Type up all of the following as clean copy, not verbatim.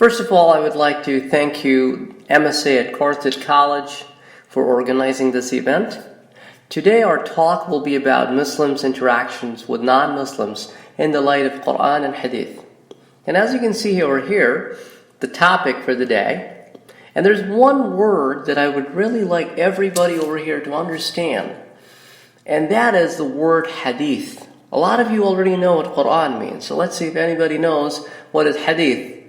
First of all, I would like to thank you, MSA at Carthage College, for organizing this event. Today our talk will be about Muslims' interactions with non-Muslims in the light of Quran and Hadith. And as you can see over here, the topic for the day, and there's one word that I would really like everybody over here to understand, and that is the word Hadith. A lot of you already know what Quran means, so let's see if anybody knows what is Hadith.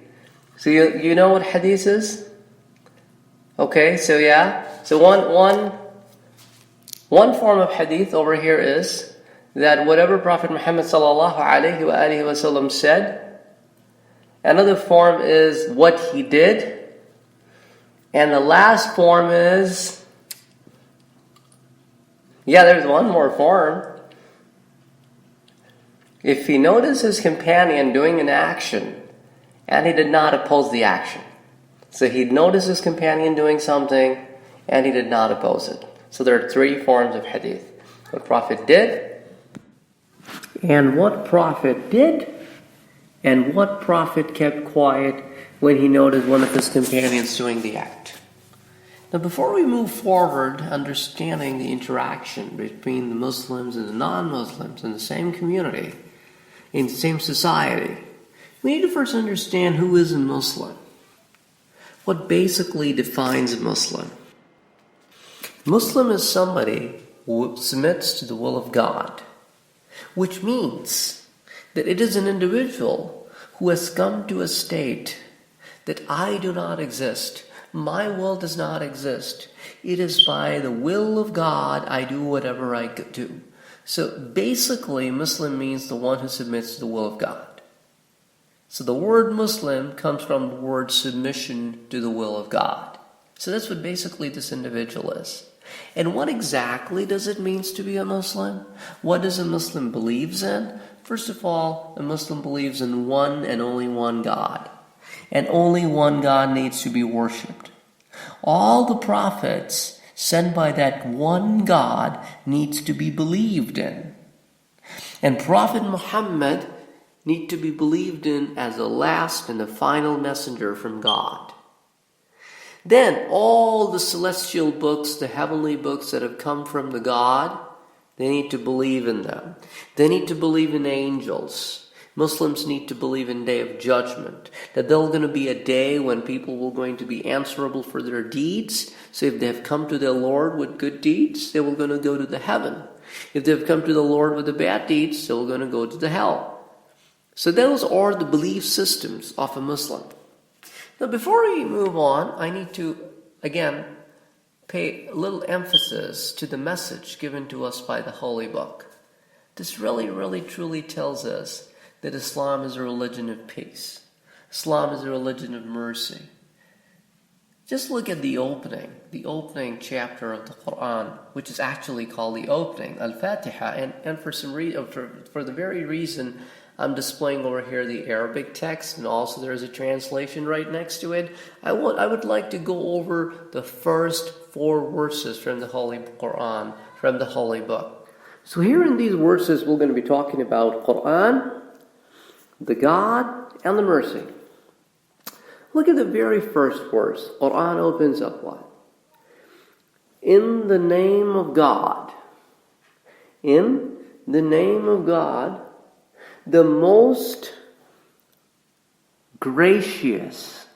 So you know what Hadith is? Okay, so yeah. So one form of Hadith over here is that whatever Prophet Muhammad sallallahu alaihi wasallam said. Another form is what he did. And the last form is, there's one more form. If he noticed his companion doing an action and he did not oppose the action. So he noticed his companion doing something and he did not oppose it. So there are three forms of Hadith. What Prophet did, and what Prophet did, and what Prophet kept quiet when he noticed one of his companions doing the act. Now before we move forward, understanding the interaction between the Muslims and the non-Muslims in the same community, in the same society, we need to first understand who is a Muslim. What basically defines a Muslim? Muslim is somebody who submits to the will of God, which means that it is an individual who has come to a state that I do not exist. My will does not exist. It is by the will of God I do whatever I do. So basically, Muslim means the one who submits to the will of God. So the word Muslim comes from the word submission to the will of God. So that's what basically this individual is. And what exactly does it mean to be a Muslim? What does a Muslim believes in? First of all, a Muslim believes in one and only one God. And only one God needs to be worshipped. All the prophets sent by that one God needs to be believed in. And Prophet Muhammad need to be believed in as the last and the final messenger from God. Then all the celestial books, the heavenly books that have come from the God, they need to believe in them. They need to believe in angels. Muslims need to believe in Day of Judgment, that there's going to be a day when people will going to be answerable for their deeds. So if they have come to their Lord with good deeds, they will going to go to the heaven. If they have come to the Lord with the bad deeds, they will going to go to the hell. So those are the belief systems of a Muslim. Now before we move on, I need to, again, pay a little emphasis to the message given to us by the Holy Book. This really, truly tells us that Islam is a religion of peace. Islam is a religion of mercy. Just look at the opening chapter of the Quran, which is actually called the opening, Al-Fatiha, and for the very reason I'm displaying over here the Arabic text, and also there is a translation right next to it. I would like to go over the first 4 verses from the Holy Quran, from the Holy Book. So here in these verses, we're going to be talking about Quran, the God, and the mercy. Look at the very first verse. Quran opens up what? In the name of God. In the name of God, the most gracious.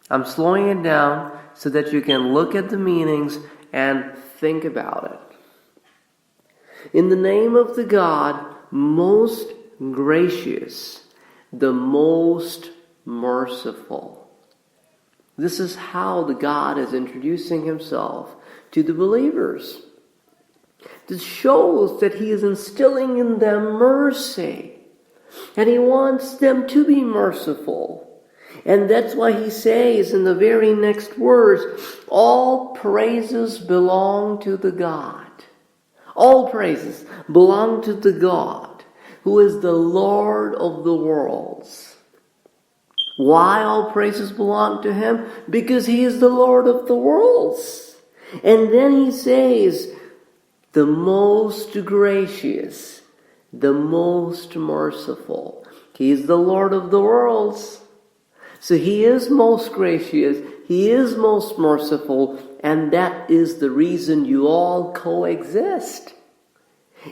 I'm slowing it down so that you can look at the meanings and think about it. In the name of the God, most gracious, the most merciful. This is how the God is introducing himself to the believers. This shows that he is instilling in them mercy. And he wants them to be merciful. And that's why he says in the very next words, all praises belong to the God. All praises belong to the God who is the Lord of the worlds. Why all praises belong to him? Because he is the Lord of the worlds. And then he says, the most gracious, the most merciful. He is the Lord of the worlds. So He is most gracious, He is most merciful, and that is the reason you all coexist.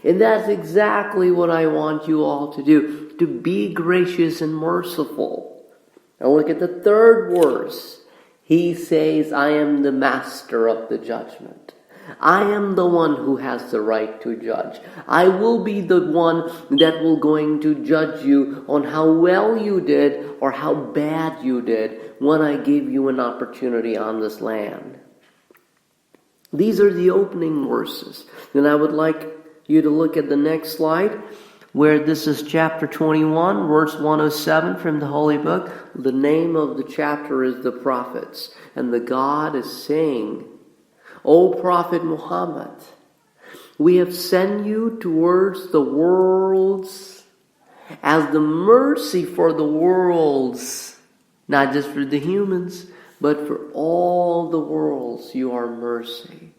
And that's exactly what I want you all to do, to be gracious and merciful. Now look at the third verse. He says, I am the master of the judgment. I am the one who has the right to judge. I will be the one that will going to judge you on how well you did or how bad you did when I gave you an opportunity on this land. These are the opening verses. Then I would like you to look at the next slide, where this is chapter 21, verse 107 from the Holy Book. The name of the chapter is the Prophets. And the God is saying, O Prophet Muhammad, we have sent you towards the worlds as the mercy for the worlds, not just for the humans, but for all the worlds you are mercy.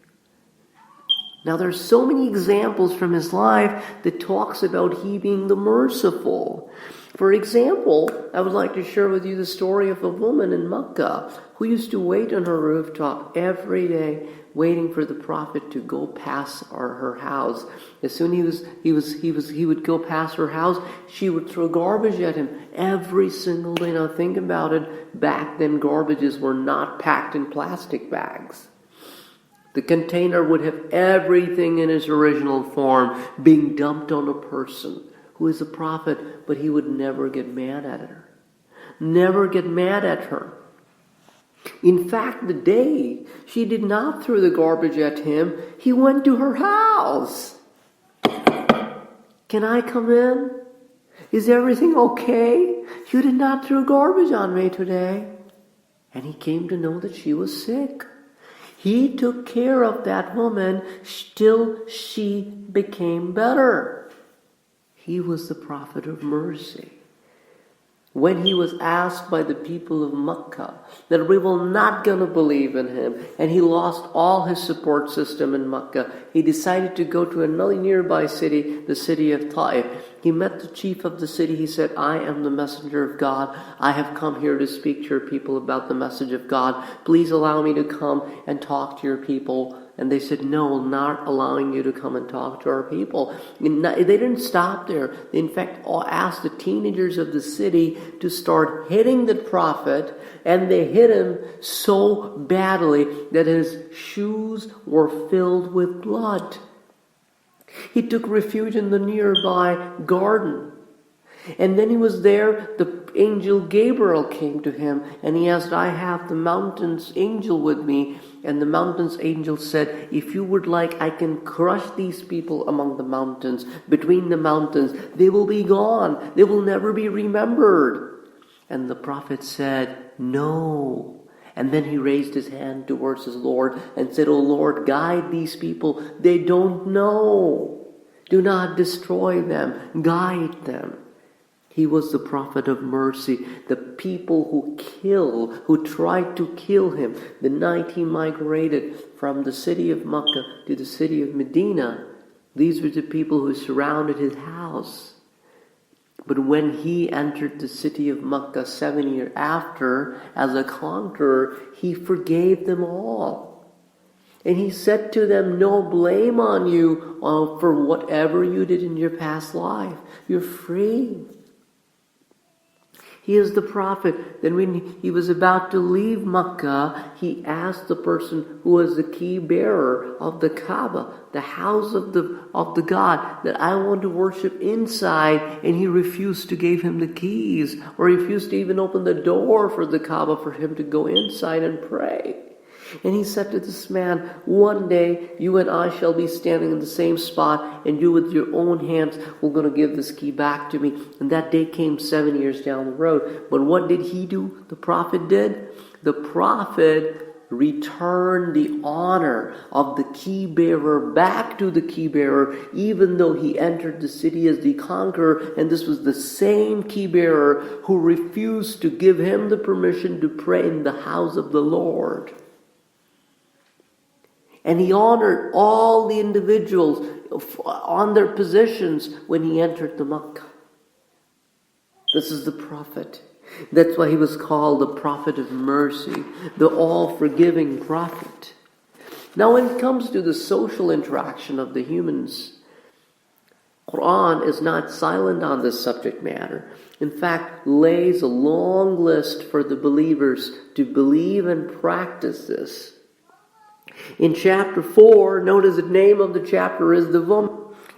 Now there's so many examples from his life that talks about he being the merciful. For example, I would like to share with you the story of a woman in Mecca who used to wait on her rooftop every day, waiting for the Prophet to go past her house. As soon as he would go past her house, she would throw garbage at him every single day. Now think about it. Back then, garbages were not packed in plastic bags. The container would have everything in its original form being dumped on a person who is a prophet, but he would never get mad at her. Never get mad at her. In fact, the day she did not throw the garbage at him, he went to her house. Can I come in? Is everything okay? You did not throw garbage on me today. And he came to know that she was sick. He took care of that woman till she became better. He was the prophet of mercy. When he was asked by the people of Mecca that we will not going to believe in him, and he lost all his support system in Mecca, he decided to go to another nearby city, the city of Taif. He met the chief of the city. He said, I am the messenger of God. I have come here to speak to your people about the message of God. Please allow me to come and talk to your people. And they said, no, not allowing you to come and talk to our people. And they didn't stop there. They, in fact, asked the teenagers of the city to start hitting the prophet. And they hit him so badly that his shoes were filled with blood. He took refuge in the nearby garden. And then he was there, the angel Gabriel came to him, and he asked, I have the mountain's angel with me. And the mountain's angel said, if you would like, I can crush these people among the mountains, between the mountains. They will be gone. They will never be remembered. And the prophet said, no. And then he raised his hand towards his Lord and said, O Lord, guide these people. They don't know. Do not destroy them. Guide them. He was the prophet of mercy. The people who tried to kill him, the night he migrated from the city of Mecca to the city of Medina, these were the people who surrounded his house. But when he entered the city of Mecca 7 years after, as a conqueror, he forgave them all. And he said to them, no blame on you for whatever you did in your past life. You're free. He is the prophet. Then when he was about to leave Mecca, he asked the person who was the key bearer of the Kaaba, the house of the God, that I want to worship inside, and he refused to give him the keys, or refused to even open the door for the Kaaba for him to go inside and pray. And he said to this man, one day you and I shall be standing in the same spot, and you with your own hands will going to give this key back to me. And that day came 7 years down the road. But what did he do? The prophet did. The prophet returned the honor of the key bearer back to the key bearer, even though he entered the city as the conqueror. And this was the same key bearer who refused to give him the permission to pray in the house of the Lord. And he honored all the individuals on their positions when he entered the Makkah. This is the prophet. That's why he was called the prophet of mercy, the all-forgiving prophet. Now when it comes to the social interaction of the humans, Quran is not silent on this subject matter. In fact, lays a long list for the believers to believe and practice this. In chapter 4, notice the name of the chapter is the woman.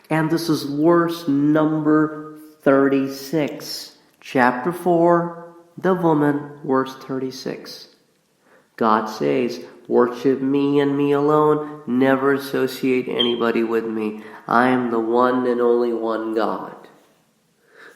And this is verse number 36. Chapter 4, the woman, verse 36. God says, worship me and me alone. Never associate anybody with me. I am the one and only one God.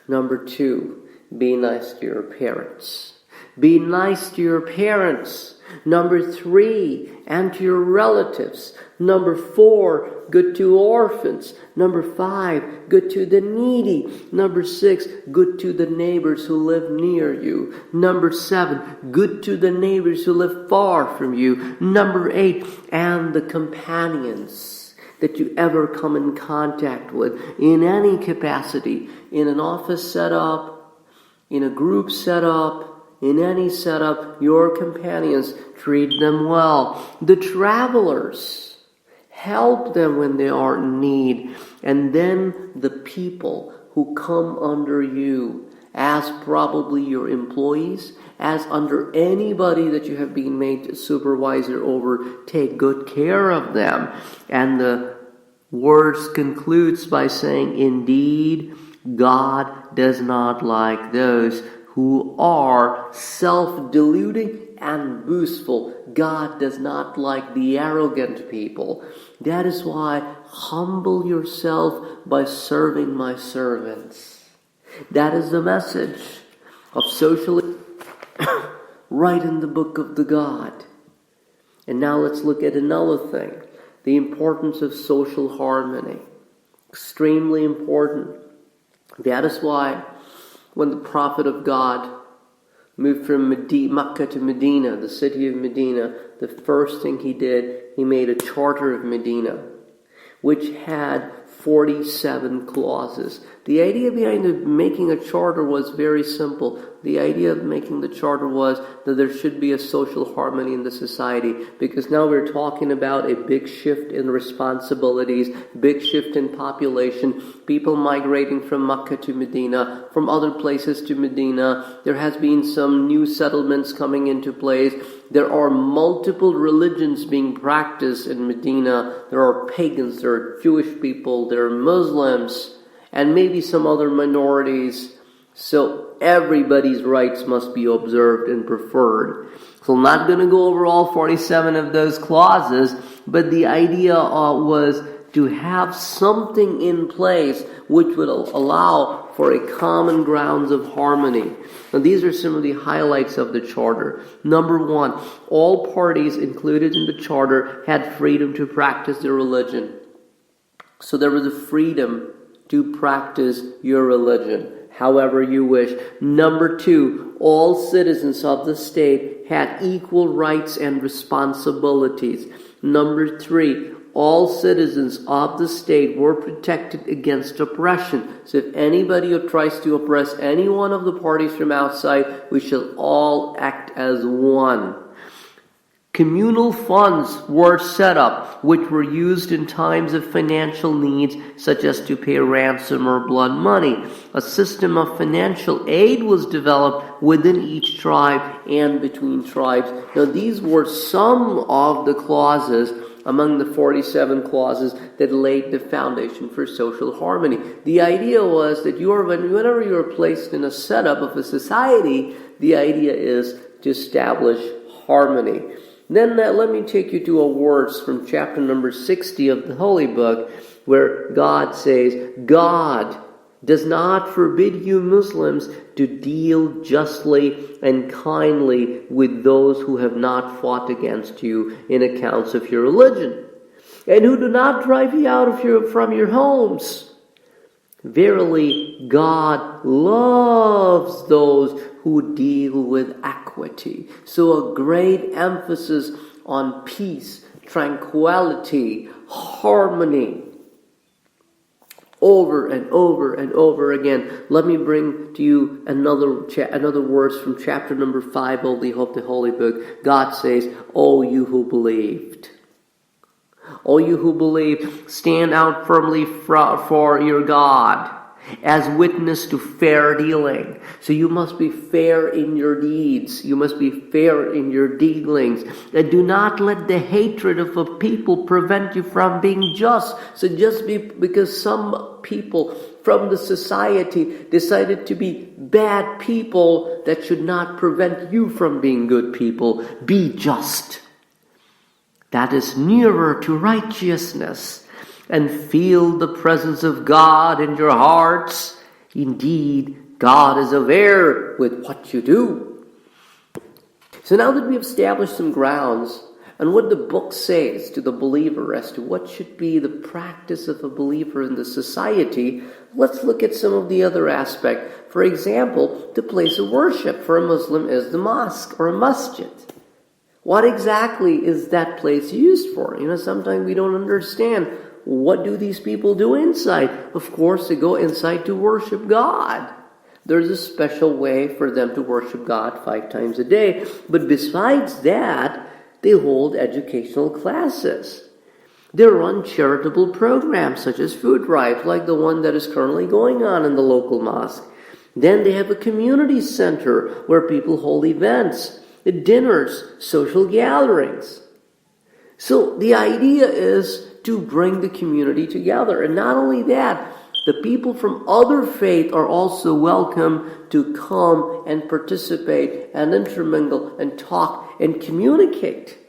Number 2, be nice to your parents. Be nice to your parents. Number 3, and to your relatives. Number 4, good to orphans. Number 5, good to the needy. Number 6, good to the neighbors who live near you. Number 7, good to the neighbors who live far from you. Number 8, and the companions that you ever come in contact with in any capacity, in an office setup, in a group setup, in any setup, your companions, treat them well. The travelers, help them when they are in need. And then the people who come under you, as probably your employees, as under anybody that you have been made supervisor over, take good care of them. And the verse concludes by saying, indeed, God does not like those who are self-deluding and boastful. God does not like the arrogant people. That is why humble yourself by serving my servants. That is the message of social right in the book of the God. And now let's look at another thing. The importance of social harmony. Extremely important. That is why when the Prophet of God moved from Makkah to Medina, the city of Medina, the first thing he did, he made a charter of Medina, which had 47 clauses. The idea behind making a charter was very simple. The idea of making the charter was that there should be a social harmony in the society, because now we're talking about a big shift in responsibilities, big shift in population, people migrating from Makkah to Medina, from other places to Medina. There has been some new settlements coming into place. There are multiple religions being practiced in Medina. There are pagans, there are Jewish people, there are Muslims, and maybe some other minorities. So everybody's rights must be observed and preferred. So I'm not going to go over all 47 of those clauses, but the idea was to have something in place which would allow for a common grounds of harmony. Now these are some of the highlights of the charter. Number 1, all parties included in the charter had freedom to practice their religion. So there was a freedom to practice your religion however you wish. Number 2, all citizens of the state had equal rights and responsibilities. Number 3, all citizens of the state were protected against oppression. So if anybody tries to oppress any one of the parties from outside, we shall all act as one. Communal funds were set up, which were used in times of financial needs, such as to pay ransom or blood money. A system of financial aid was developed within each tribe and between tribes. Now, these were some of the clauses among the 47 clauses that laid the foundation for social harmony. The idea was that whenever you are placed in a setup of a society, the idea is to establish harmony. Then let me take you to a verse from chapter number 60 of the Holy Book, where God says, God does not forbid you Muslims to deal justly and kindly with those who have not fought against you in accounts of your religion, and who do not drive you out from your homes. Verily, God loves those who deal with equity. So a great emphasis on peace, tranquility, harmony. over and over and over again. Let me bring to you another verse from chapter number 5 of the Holy Book. God says, "O you who believed, O you who believe, stand out firmly for your God as witness to fair dealing." So you must be fair in your deeds. You must be fair in your dealings. And do not let the hatred of a people prevent you from being just. So just because some people from the society decided to be bad people, that should not prevent you from being good people. Be just. That is nearer to righteousness. And feel the presence of God in your hearts. Indeed, God is aware with what you do. So now that we have established some grounds on what the book says to the believer as to what should be the practice of a believer in the society, let's look at some of the other aspects. For example, the place of worship for a Muslim is the mosque or a masjid. What exactly is that place used for? Sometimes we don't understand. What do these people do inside? Of course, they go inside to worship God. There's a special way for them to worship God 5 times a day. But besides that, they hold educational classes. They run charitable programs such as food drives, like the one that is currently going on in the local mosque. Then they have a community center where people hold events, dinners, social gatherings. So the idea is to bring the community together. And not only that, the people from other faith are also welcome to come and participate and intermingle and talk and communicate.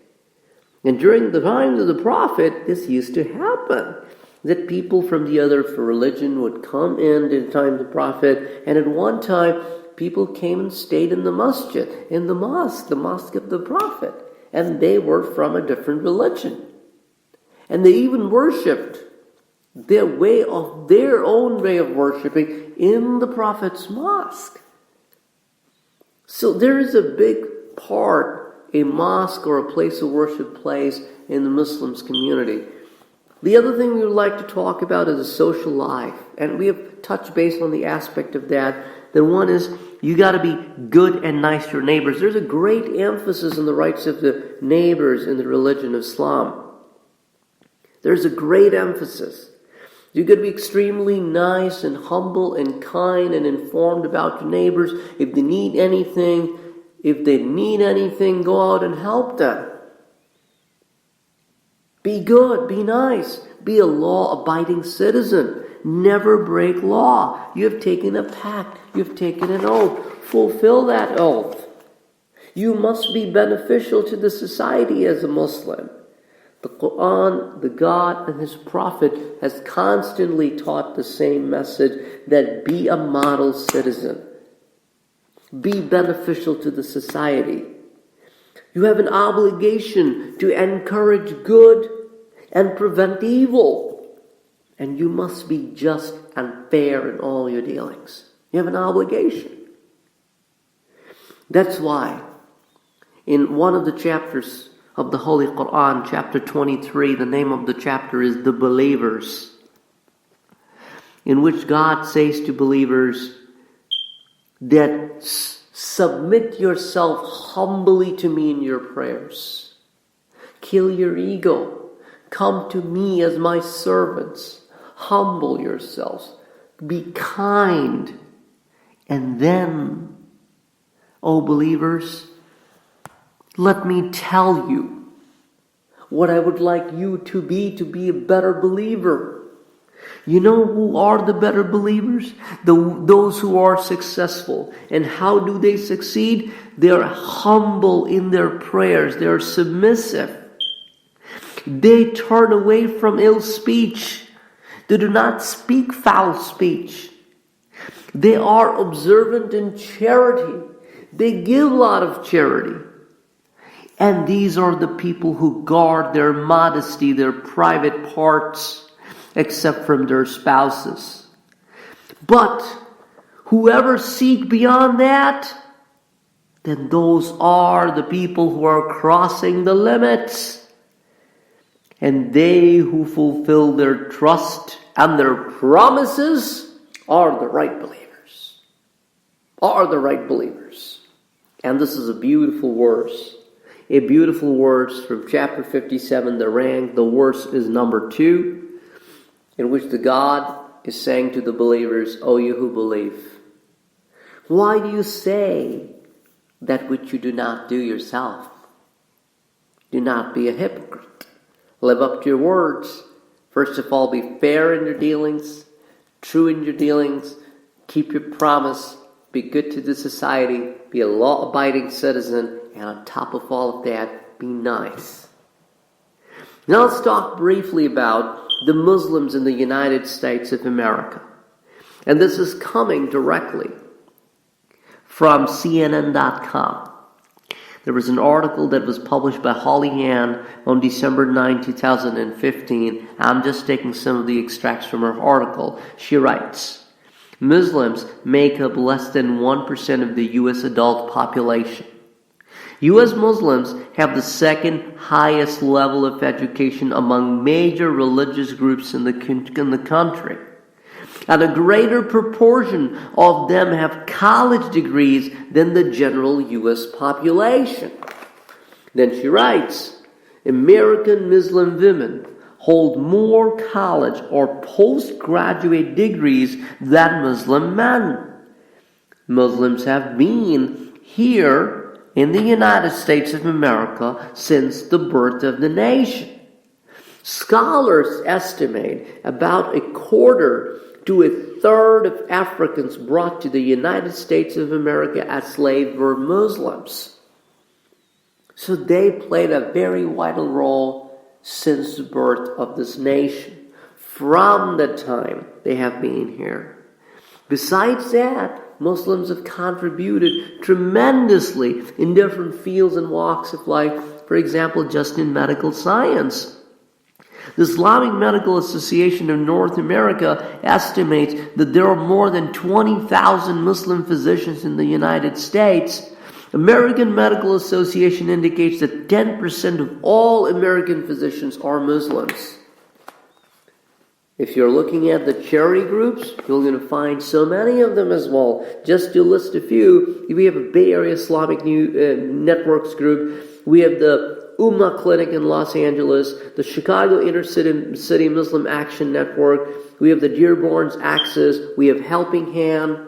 And during the time of the Prophet, this used to happen. That people from the other religion would come in the time of the Prophet, and at one time, people came and stayed in the masjid, in the mosque of the Prophet. And they were from a different religion. And they even worshipped their own way of worshiping in the Prophet's mosque. So there is a big part a mosque or a place of worship plays in the Muslims community. The other thing we would like to talk about is the social life. And we have touched base on the aspect of that. The one is you got to be good and nice to your neighbors. There's a great emphasis on the rights of the neighbors in the religion of Islam. There's a great emphasis. You got to be extremely nice and humble and kind and informed about your neighbors. If they need anything, go out and help them. Be good, be nice, be a law-abiding citizen. Never break law. You have taken a pact, you have taken an oath. Fulfill that oath. You must be beneficial to the society as a Muslim. The Quran, the God, and His Prophet has constantly taught the same message, that be a model citizen. Be beneficial to the society. You have an obligation to encourage good and prevent evil. And you must be just and fair in all your dealings. You have an obligation. That's why in one of the chapters of the Holy Quran, chapter 23, the name of the chapter is The Believers, in which God says to believers that submit yourself humbly to me in your prayers. Kill your ego. Come to me as my servants. Humble yourselves. Be kind. And then, O believers, let me tell you what I would like you to be a better believer. You know who are the better believers? Those who are successful. And how do they succeed? They are humble in their prayers. They are submissive. They turn away from ill speech. They do not speak foul speech. They are observant in charity. They give a lot of charity. And these are the people who guard their modesty, their private parts, except from their spouses. But whoever seek beyond that, then those are the people who are crossing the limits. And they who fulfill their trust and their promises are the right believers. Are the right believers. And this is a beautiful verse. A beautiful verse from chapter 57, the rank. The verse is number 2, in which the God is saying to the believers, O you who believe, why do you say that which you do not do yourself? Do not be a hypocrite. Live up to your words. First of all, be fair in your dealings, true in your dealings, keep your promise, be good to the society, be a law-abiding citizen, and on top of all of that, be nice. Now let's talk briefly about the Muslims in the United States of America. And this is coming directly from CNN.com. There was an article that was published by Holly Ann on December 9, 2015. I'm just taking some of the extracts from her article. She writes, Muslims make up less than 1% of the U.S. adult population. U.S. Muslims have the second highest level of education among major religious groups in the country. And a greater proportion of them have college degrees than the general U.S. population. Then she writes, American Muslim women hold more college or postgraduate degrees than Muslim men. Muslims have been here in the United States of America since the birth of the nation. Scholars estimate about a quarter to a third of Africans brought to the United States of America as slaves were Muslims. So they played a very vital role since the birth of this nation, from the time they have been here. Besides that, Muslims have contributed tremendously in different fields and walks of life, for example, just in medical science. The Islamic Medical Association of North America estimates that there are more than 20,000 Muslim physicians in the United States. American Medical Association indicates that 10% of all American physicians are Muslims. If you're looking at the charity groups, you're going to find so many of them as well. Just to list a few, we have a Bay Area Islamic Networks group. We have the Ummah Clinic in Los Angeles, the Chicago Inner City Muslim Action Network. We have the Dearborn's Axis. We have Helping Hand.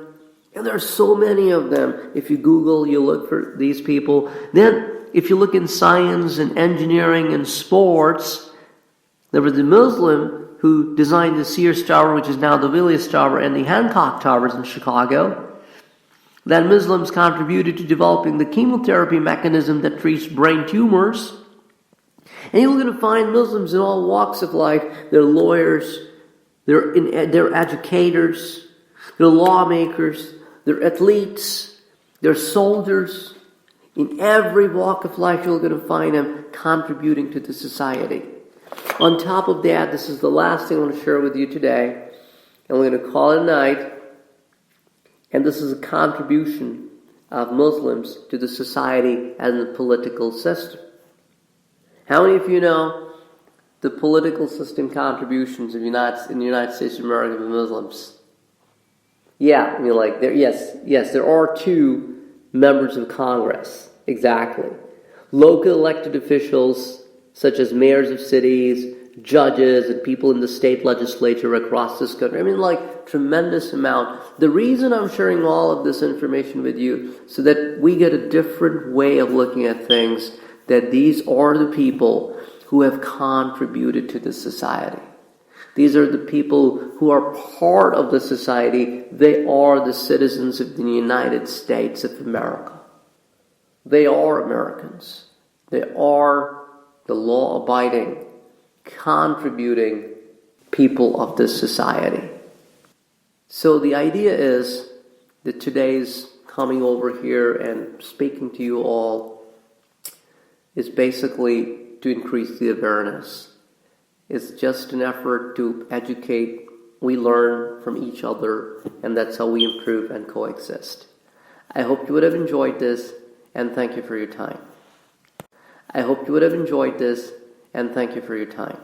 And there are so many of them. If you Google, you look for these people. Then, if you look in science and engineering and sports, there was a Muslim who designed the Sears Tower, which is now the Willis Tower, and the Hancock Towers in Chicago. Then Muslims contributed to developing the chemotherapy mechanism that treats brain tumors. And you're going to find Muslims in all walks of life. They're lawyers, they're educators, they're lawmakers, they're athletes, they're soldiers. In every walk of life, you're going to find them contributing to the society. On top of that, this is the last thing I want to share with you today, and we're going to call it a night. And this is a contribution of Muslims to the society and the political system. How many of you know the political system contributions in the United States of America of Muslims? Yeah, I mean, like, there are 2 members of Congress, exactly. Local elected officials, such as mayors of cities, judges, and people in the state legislature across this country. I mean, like, tremendous amount. The reason I'm sharing all of this information with you, so that we get a different way of looking at things, that these are the people who have contributed to the society. These are the people who are part of the society. They are the citizens of the United States of America. They are Americans. They are the law-abiding, contributing people of this society. So the idea is that today's coming over here and speaking to you all is basically to increase the awareness. It's just an effort to educate. We learn from each other, and that's how we improve and coexist. I hope you would have enjoyed this, and thank you for your time. I hope you would have enjoyed this, and thank you for your time.